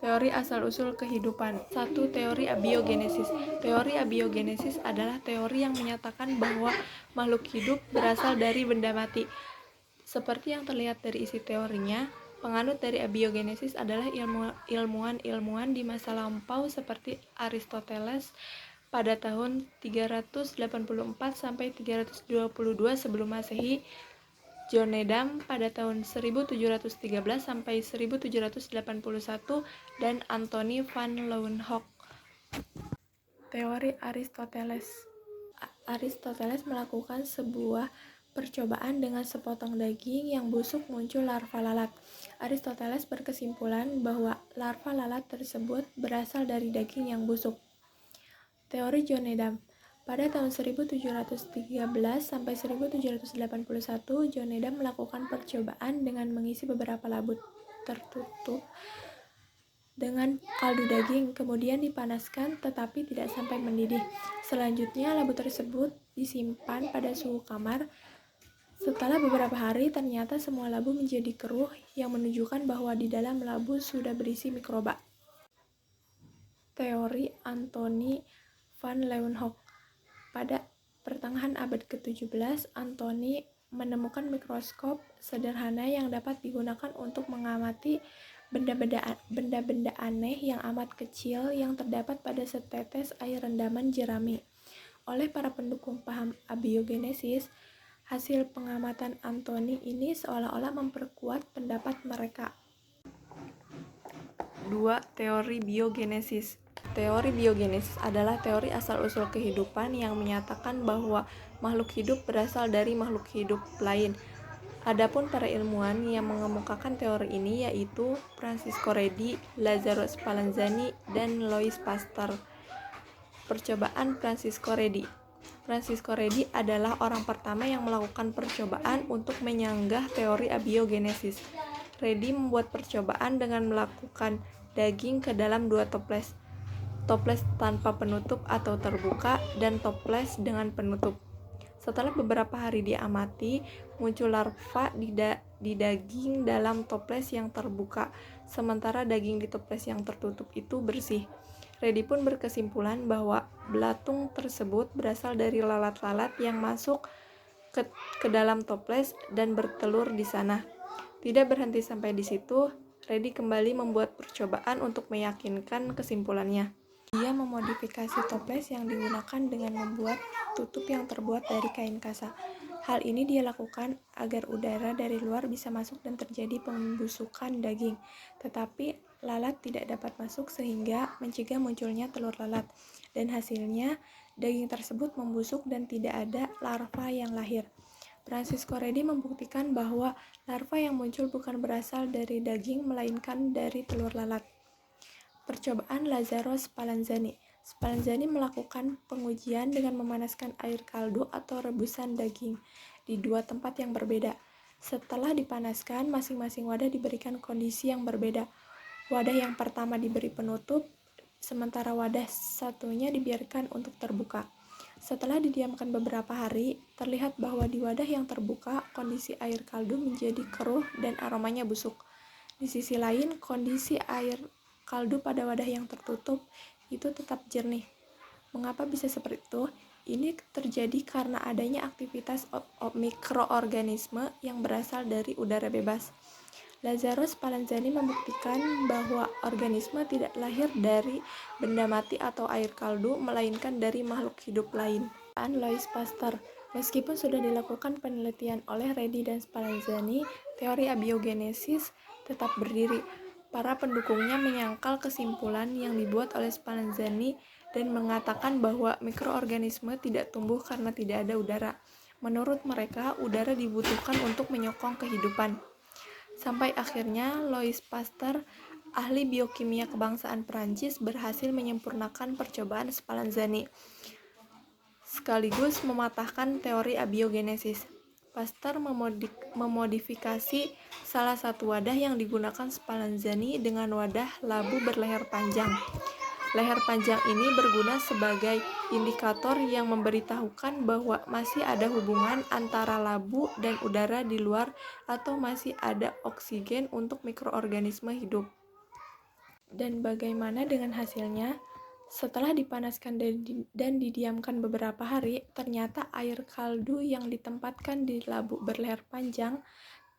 Teori asal-usul kehidupan. 1. Teori abiogenesis. Teori abiogenesis adalah teori yang menyatakan bahwa makhluk hidup berasal dari benda mati. Seperti yang terlihat dari isi teorinya, penganut dari abiogenesis adalah ilmuwan-ilmuwan di masa lampau seperti Aristoteles pada tahun 384 sampai 322 sebelum Masehi, John Needham pada tahun 1713 sampai 1781, dan Anthony van Leeuwenhoek. Teori Aristoteles. Aristoteles melakukan sebuah percobaan dengan sepotong daging yang busuk muncul larva lalat. Aristoteles berkesimpulan bahwa larva lalat tersebut berasal dari daging yang busuk. Teori John Needham. Pada tahun 1713 sampai 1781, John Needham melakukan percobaan dengan mengisi beberapa labu tertutup dengan kaldu daging, kemudian dipanaskan tetapi tidak sampai mendidih. Selanjutnya, labu tersebut disimpan pada suhu kamar. Setelah beberapa hari, ternyata semua labu menjadi keruh yang menunjukkan bahwa di dalam labu sudah berisi mikroba. Teori Anthony van Leeuwenhoek. Pada pertengahan abad ke-17, Anthony menemukan mikroskop sederhana yang dapat digunakan untuk mengamati benda-benda aneh yang amat kecil yang terdapat pada setetes air rendaman jerami. Oleh para pendukung paham abiogenesis, hasil pengamatan Anthony ini seolah-olah memperkuat pendapat mereka. 2. Teori biogenesis. Teori biogenesis adalah teori asal-usul kehidupan yang menyatakan bahwa makhluk hidup berasal dari makhluk hidup lain. Adapun para ilmuwan yang mengemukakan teori ini yaitu Francisco Redi, Lazzaro Spallanzani, dan Louis Pasteur. Percobaan Francisco Redi. Francisco Redi adalah orang pertama yang melakukan percobaan untuk menyanggah teori abiogenesis. Redi membuat percobaan dengan melakukan daging ke dalam dua toples tanpa penutup atau terbuka, dan toples dengan penutup. Setelah beberapa hari diamati, muncul larva di daging dalam toples yang terbuka, sementara daging di toples yang tertutup itu bersih. Redi pun berkesimpulan bahwa belatung tersebut berasal dari lalat-lalat yang masuk ke dalam toples dan bertelur di sana. Tidak berhenti sampai di situ, Redi kembali membuat percobaan untuk meyakinkan kesimpulannya. Dia memodifikasi toples yang digunakan dengan membuat tutup yang terbuat dari kain kasa. Hal ini dia lakukan agar udara dari luar bisa masuk dan terjadi pembusukan daging. Tetapi lalat tidak dapat masuk sehingga mencegah munculnya telur lalat. Dan hasilnya, daging tersebut membusuk dan tidak ada larva yang lahir. Francisco Redi membuktikan bahwa larva yang muncul bukan berasal dari daging melainkan dari telur lalat. Percobaan Lazzaro Spallanzani. Spallanzani melakukan pengujian dengan memanaskan air kaldu atau rebusan daging di dua tempat yang berbeda. Setelah dipanaskan, masing-masing wadah diberikan kondisi yang berbeda. Wadah yang pertama diberi penutup, sementara wadah satunya dibiarkan untuk terbuka. Setelah didiamkan beberapa hari, terlihat bahwa di wadah yang terbuka, kondisi air kaldu menjadi keruh dan aromanya busuk. Di sisi lain, kondisi air kaldu pada wadah yang tertutup itu tetap jernih. Mengapa bisa seperti itu? Ini terjadi karena adanya aktivitas mikroorganisme yang berasal dari udara bebas. Lazzaro Spallanzani membuktikan bahwa organisme tidak lahir dari benda mati atau air kaldu, melainkan dari makhluk hidup lain. Louis Pasteur. Meskipun sudah dilakukan penelitian oleh Redi dan Spallanzani, teori abiogenesis tetap berdiri. Para pendukungnya menyangkal kesimpulan yang dibuat oleh Spallanzani dan mengatakan bahwa mikroorganisme tidak tumbuh karena tidak ada udara. Menurut mereka, udara dibutuhkan untuk menyokong kehidupan. Sampai akhirnya, Louis Pasteur, ahli biokimia kebangsaan Prancis, berhasil menyempurnakan percobaan Spallanzani, sekaligus mematahkan teori abiogenesis. Pasteur memodifikasi salah satu wadah yang digunakan Spallanzani dengan wadah labu berleher panjang. Leher panjang ini berguna sebagai indikator yang memberitahukan bahwa masih ada hubungan antara labu dan udara di luar atau masih ada oksigen untuk mikroorganisme hidup. Dan bagaimana dengan hasilnya? Setelah dipanaskan dan didiamkan beberapa hari, ternyata air kaldu yang ditempatkan di labuk berleher panjang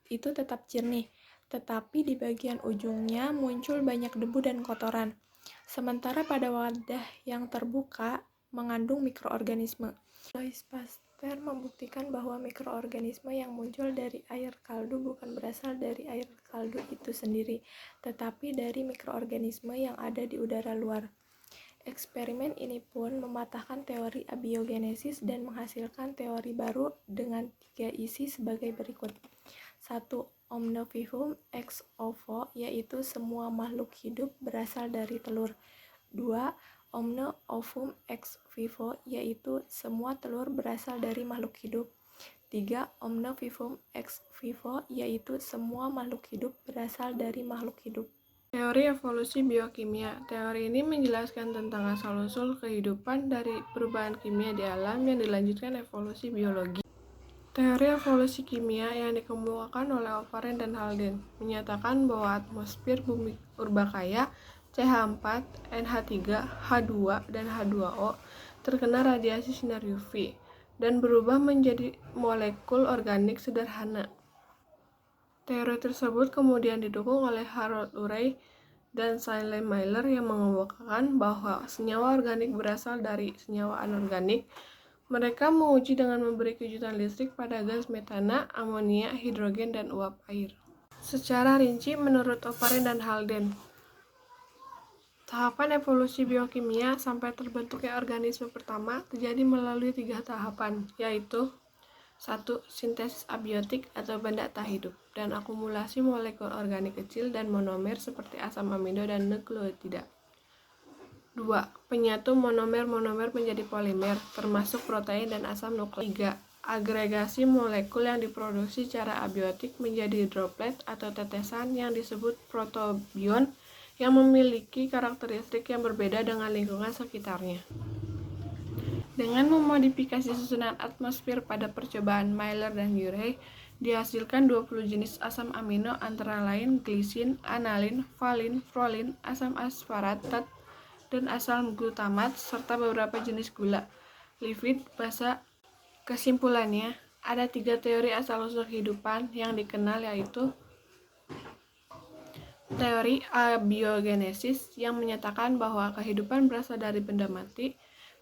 itu tetap jernih, tetapi di bagian ujungnya muncul banyak debu dan kotoran. Sementara pada wadah yang terbuka mengandung mikroorganisme. Louis Pasteur membuktikan bahwa mikroorganisme yang muncul dari air kaldu bukan berasal dari air kaldu itu sendiri, tetapi dari mikroorganisme yang ada di udara luar. Eksperimen ini pun mematahkan teori abiogenesis dan menghasilkan teori baru dengan 3 isi sebagai berikut. 1. Omne vivum ex ovo, yaitu semua makhluk hidup berasal dari telur. 2. Omne ovum ex vivo, yaitu semua telur berasal dari makhluk hidup. 3. Omne vivum ex vivo, yaitu semua makhluk hidup berasal dari makhluk hidup. Teori evolusi biokimia. Teori ini menjelaskan tentang asal-usul kehidupan dari perubahan kimia di alam yang dilanjutkan evolusi biologi. Teori evolusi kimia yang dikemukakan oleh O'Farrell dan Haldane menyatakan bahwa atmosfer bumi Urbakaya CH4, NH3, H2, dan H2O terkena radiasi sinar UV dan berubah menjadi molekul organik sederhana. Teori tersebut kemudian didukung oleh Harold Urey dan Stanley Miller yang mengemukakan bahwa senyawa organik berasal dari senyawa anorganik. Mereka menguji dengan memberi kejutan listrik pada gas metana, amonia, hidrogen, dan uap air. Secara rinci menurut O'Farrell dan Haldane, tahapan evolusi biokimia sampai terbentuknya organisme pertama terjadi melalui 3 tahapan, yaitu 1. Sintesis abiotik atau benda tak hidup dan akumulasi molekul organik kecil dan monomer seperti asam amino dan nukleotida. 2. Penyatu monomer-monomer menjadi polimer, termasuk protein dan asam nukleik. 3. Agregasi molekul yang diproduksi secara abiotik menjadi droplet atau tetesan yang disebut protobion yang memiliki karakteristik yang berbeda dengan lingkungan sekitarnya. Dengan memodifikasi susunan atmosfer pada percobaan Miller dan Urey, dihasilkan 20 jenis asam amino antara lain glisin, analin, valin, prolin, asam aspartat, dan asam glutamat, serta beberapa jenis gula, lipid, basa. Kesimpulannya, ada 3 teori asal-usul kehidupan yang dikenal, yaitu teori abiogenesis yang menyatakan bahwa kehidupan berasal dari benda mati,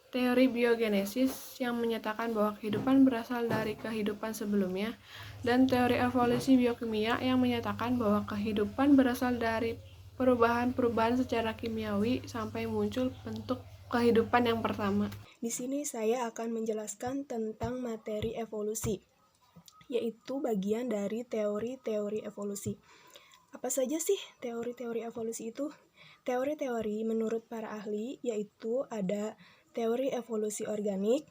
teori biogenesis yang menyatakan bahwa kehidupan berasal dari kehidupan sebelumnya, dan teori evolusi biokimia yang menyatakan bahwa kehidupan berasal dari perubahan-perubahan secara kimiawi sampai muncul bentuk kehidupan yang pertama. Di sini saya akan menjelaskan tentang materi evolusi, yaitu bagian dari teori-teori evolusi. Apa saja sih teori-teori evolusi itu? Teori-teori menurut para ahli yaitu ada teori evolusi organik,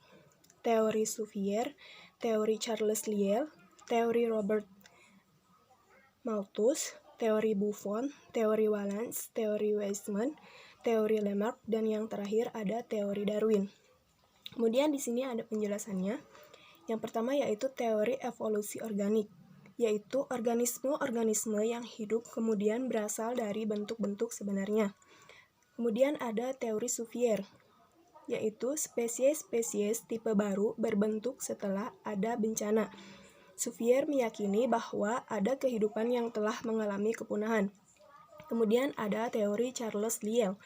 teori Cuvier, teori Charles Lyell, teori Robert Malthus, teori Buffon, teori Wallace, teori Weismann, teori Lamarck, dan yang terakhir ada teori Darwin. Kemudian di sini ada penjelasannya. Yang pertama yaitu teori evolusi organik, yaitu organisme-organisme yang hidup kemudian berasal dari bentuk-bentuk sebenarnya. Kemudian ada teori Cuvier, yaitu spesies-spesies tipe baru berbentuk setelah ada bencana. Cuvier meyakini bahwa ada kehidupan yang telah mengalami kepunahan. Kemudian ada teori Charles Lyell,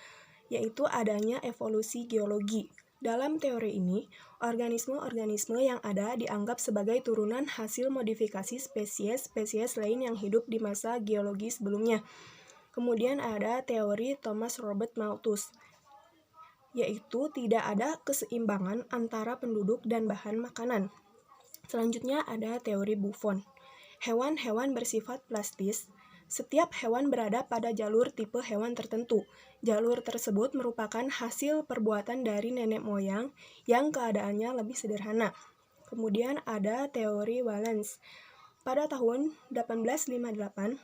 yaitu adanya evolusi geologi. Dalam teori ini, organisme-organisme yang ada dianggap sebagai turunan hasil modifikasi spesies-spesies lain yang hidup di masa geologi sebelumnya. Kemudian ada teori Thomas Robert Malthus, yaitu tidak ada keseimbangan antara penduduk dan bahan makanan. Selanjutnya ada teori Buffon. Hewan-hewan bersifat plastis. Setiap hewan berada pada jalur tipe hewan tertentu. Jalur tersebut merupakan hasil perbuatan dari nenek moyang yang keadaannya lebih sederhana. Kemudian ada teori Wallace. Pada tahun 1858,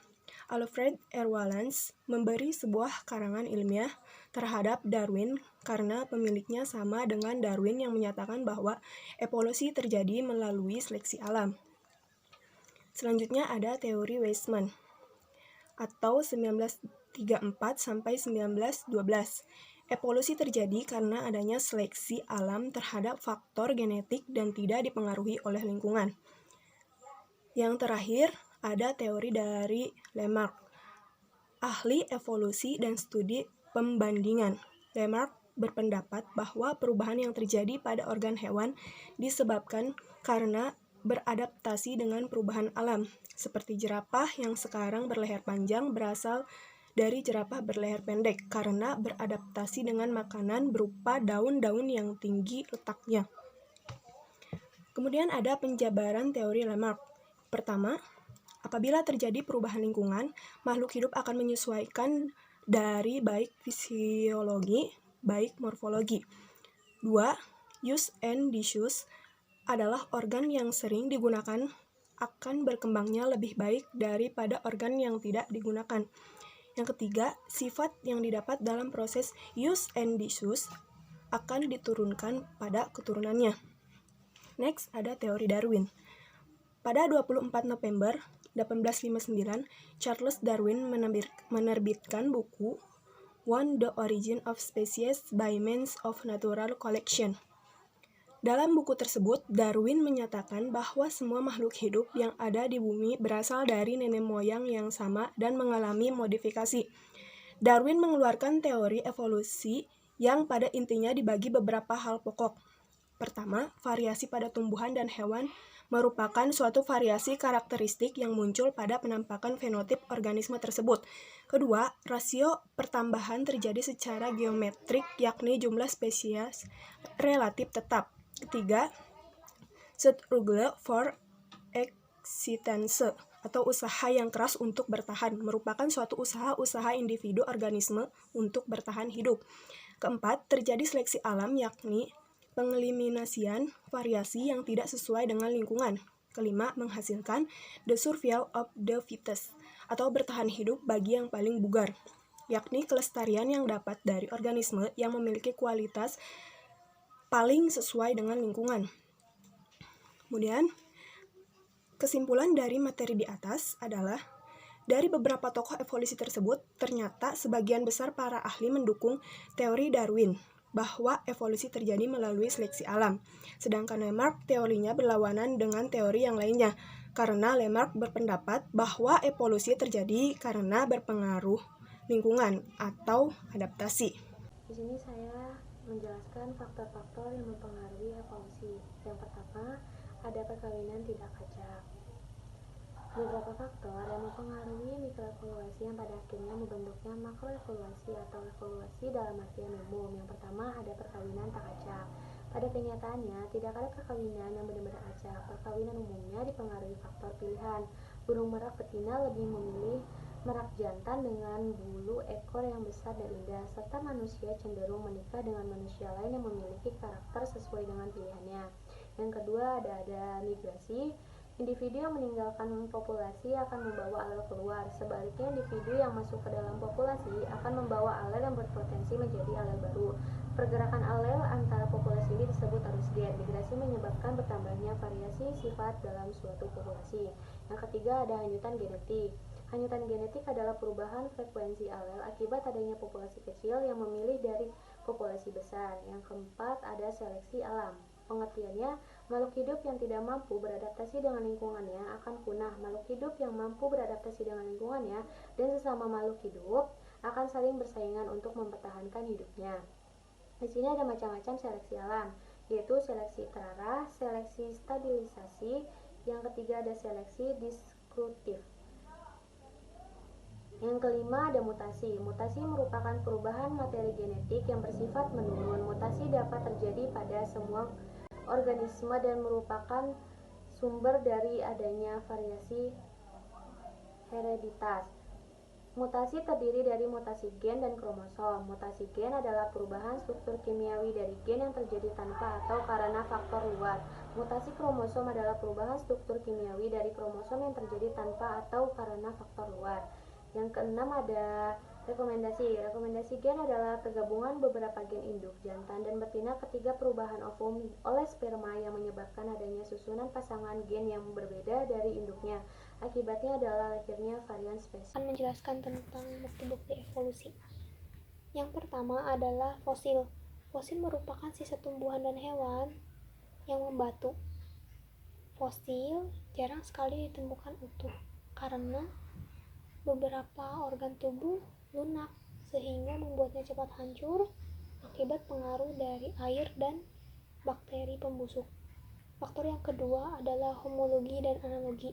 Alfred R. Wallace memberi sebuah karangan ilmiah terhadap Darwin karena pemiliknya sama dengan Darwin yang menyatakan bahwa evolusi terjadi melalui seleksi alam. Selanjutnya ada teori Weismann atau 1930 1934 sampai 1912. Evolusi terjadi karena adanya seleksi alam terhadap faktor genetik dan tidak dipengaruhi oleh lingkungan. Yang terakhir, ada teori dari Lamarck, ahli evolusi dan studi pembandingan. Lamarck berpendapat bahwa perubahan yang terjadi pada organ hewan disebabkan karena beradaptasi dengan perubahan alam, seperti jerapah yang sekarang berleher panjang berasal dari jerapah berleher pendek karena beradaptasi dengan makanan berupa daun-daun yang tinggi letaknya. Kemudian ada penjabaran teori Lamarck. Pertama, apabila terjadi perubahan lingkungan, makhluk hidup akan menyesuaikan dari baik fisiologi, baik morfologi. 2. Use and disuse adalah organ yang sering digunakan akan berkembangnya lebih baik daripada organ yang tidak digunakan. Yang ketiga, sifat yang didapat dalam proses use and disuse akan diturunkan pada keturunannya. Next, ada teori Darwin. Pada 24 November 1859, Charles Darwin menerbitkan buku On the Origin of Species by Means of Natural Selection. Dalam buku tersebut, Darwin menyatakan bahwa semua makhluk hidup yang ada di bumi berasal dari nenek moyang yang sama dan mengalami modifikasi. Darwin mengeluarkan teori evolusi yang pada intinya dibagi beberapa hal pokok. Pertama, variasi pada tumbuhan dan hewan merupakan suatu variasi karakteristik yang muncul pada penampakan fenotip organisme tersebut. Kedua, rasio pertambahan terjadi secara geometrik, yakni jumlah spesies relatif tetap. Ketiga, struggle for existence atau usaha yang keras untuk bertahan merupakan suatu usaha individu organisme untuk bertahan hidup. Keempat, terjadi seleksi alam, yakni pengeliminasian variasi yang tidak sesuai dengan lingkungan. Kelima, menghasilkan the survival of the fittest atau bertahan hidup bagi yang paling bugar, yakni kelestarian yang dapat dari organisme yang memiliki kualitas paling sesuai dengan lingkungan. Kemudian, kesimpulan dari materi di atas adalah dari beberapa tokoh evolusi tersebut, ternyata sebagian besar para ahli mendukung teori Darwin bahwa evolusi terjadi melalui seleksi alam. Sedangkan Lamarck teorinya berlawanan dengan teori yang lainnya, karena Lamarck berpendapat bahwa evolusi terjadi karena berpengaruh lingkungan atau adaptasi. Di sini saya menjelaskan faktor-faktor yang mempengaruhi evolusi. Yang pertama, ada perkawinan tidak acak. Beberapa faktor yang mempengaruhi mikroevolusi yang pada akhirnya membentuknya makroevolusi atau evolusi dalam artian umum. Yang pertama, ada perkawinan tak acak. Pada kenyataannya, tidak ada perkawinan yang benar-benar acak. Perkawinan umumnya dipengaruhi faktor pilihan. Burung merak betina lebih memilih merak jantan dengan bulu ekor yang besar dan indah, serta manusia cenderung menikah dengan manusia lain yang memiliki karakter sesuai dengan pilihannya. Yang kedua, ada migrasi. Individu yang meninggalkan populasi akan membawa alel keluar. Sebaliknya, individu yang masuk ke dalam populasi akan membawa alel yang berpotensi menjadi alel baru. Pergerakan alel antara populasi ini disebut arus gen. Migrasi menyebabkan bertambahnya variasi sifat dalam suatu populasi. Yang ketiga, ada hanyutan genetik. Hanyutan genetik adalah perubahan frekuensi alel akibat adanya populasi kecil yang memilih dari populasi besar. Yang keempat, ada seleksi alam. Pengertiannya, makhluk hidup yang tidak mampu beradaptasi dengan lingkungannya akan punah. Makhluk hidup yang mampu beradaptasi dengan lingkungannya dan sesama makhluk hidup akan saling bersaingan untuk mempertahankan hidupnya. Di sini ada macam-macam seleksi alam, yaitu seleksi terarah, seleksi stabilisasi, yang ketiga ada seleksi diskutif. Yang kelima ada mutasi. Mutasi merupakan perubahan materi genetik yang bersifat menurun. Mutasi dapat terjadi pada semua organisme dan merupakan sumber dari adanya variasi hereditas. Mutasi terdiri dari mutasi gen dan kromosom. Mutasi gen adalah perubahan struktur kimiawi dari gen yang terjadi tanpa atau karena faktor luar. Mutasi kromosom adalah perubahan struktur kimiawi dari kromosom yang terjadi tanpa atau karena faktor luar. Yang keenam ada rekomendasi. Rekomendasi gen adalah tergabungan beberapa gen induk, jantan, dan betina ketiga perubahan ovum oleh sperma yang menyebabkan adanya susunan pasangan gen yang berbeda dari induknya. Akibatnya adalah lahirnya varian spesies. Akan menjelaskan tentang bukti-bukti evolusi. Yang pertama adalah fosil. Fosil merupakan sisa tumbuhan dan hewan yang membatu. Fosil jarang sekali ditemukan utuh karena beberapa organ tubuh lunak sehingga membuatnya cepat hancur akibat pengaruh dari air dan bakteri pembusuk. Faktor yang kedua adalah homologi dan analogi.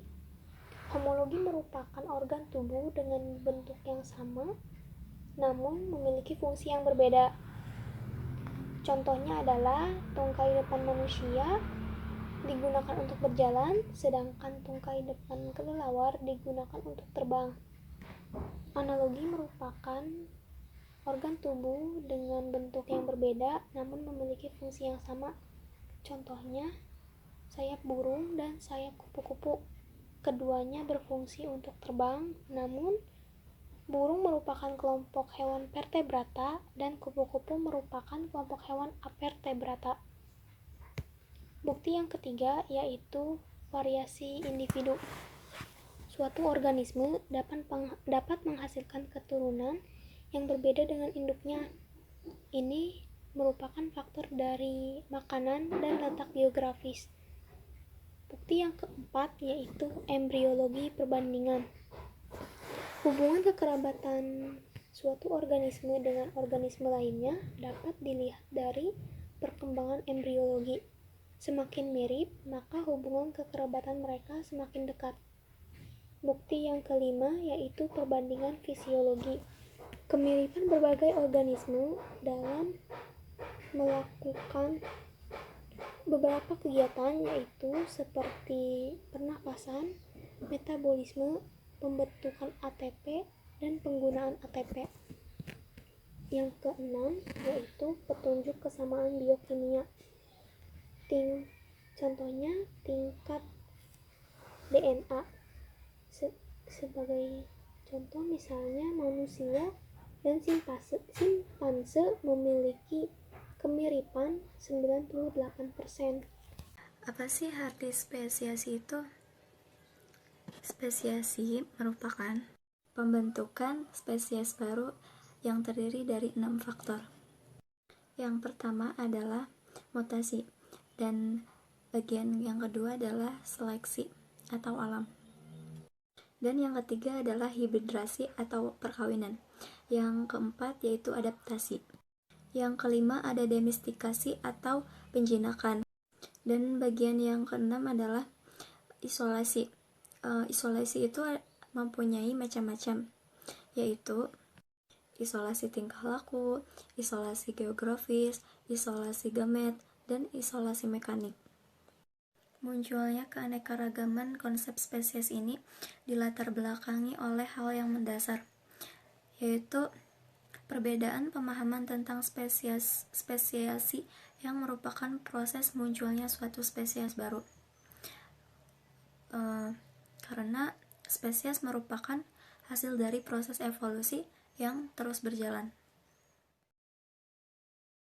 Homologi merupakan organ tubuh dengan bentuk yang sama namun memiliki fungsi yang berbeda. Contohnya adalah tungkai depan manusia digunakan untuk berjalan, sedangkan tungkai depan kelelawar digunakan untuk terbang. Analogi merupakan organ tubuh dengan bentuk yang berbeda namun memiliki fungsi yang sama. Contohnya, sayap burung dan sayap kupu-kupu. Keduanya berfungsi untuk terbang, namun burung merupakan kelompok hewan vertebrata dan kupu-kupu merupakan kelompok hewan avertebrata. Bukti yang ketiga yaitu variasi individu. Suatu organisme dapat menghasilkan keturunan yang berbeda dengan induknya. Ini merupakan faktor dari makanan dan letak geografis. Bukti yang keempat yaitu embriologi perbandingan. Hubungan kekerabatan suatu organisme dengan organisme lainnya dapat dilihat dari perkembangan embriologi. Semakin mirip, maka hubungan kekerabatan mereka semakin dekat. Bukti yang kelima yaitu perbandingan fisiologi. Kemiripan berbagai organisme dalam melakukan beberapa kegiatan yaitu seperti pernapasan, metabolisme, pembentukan ATP, dan penggunaan ATP. Yang keenam yaitu petunjuk kesamaan biokimia. Contohnya tingkat DNA. Sebagai contoh misalnya manusia dan simpanse memiliki kemiripan 98%. Apa sih arti spesiasi itu? Spesiasi merupakan pembentukan spesies baru yang terdiri dari 6 faktor. Yang pertama adalah mutasi, dan bagian yang kedua adalah seleksi atau alam. Dan yang ketiga adalah hibridrasi atau perkawinan. Yang keempat yaitu adaptasi. Yang kelima ada domestikasi atau penjinakan. Dan bagian yang keenam adalah isolasi. Isolasi itu mempunyai macam-macam, yaitu isolasi tingkah laku, isolasi geografis, isolasi gamet, dan isolasi mekanik. Munculnya keanekaragaman konsep spesies ini dilatar belakangi oleh hal yang mendasar, yaitu perbedaan pemahaman tentang spesiasi yang merupakan proses munculnya suatu spesies baru. Karena spesies merupakan hasil dari proses evolusi yang terus berjalan.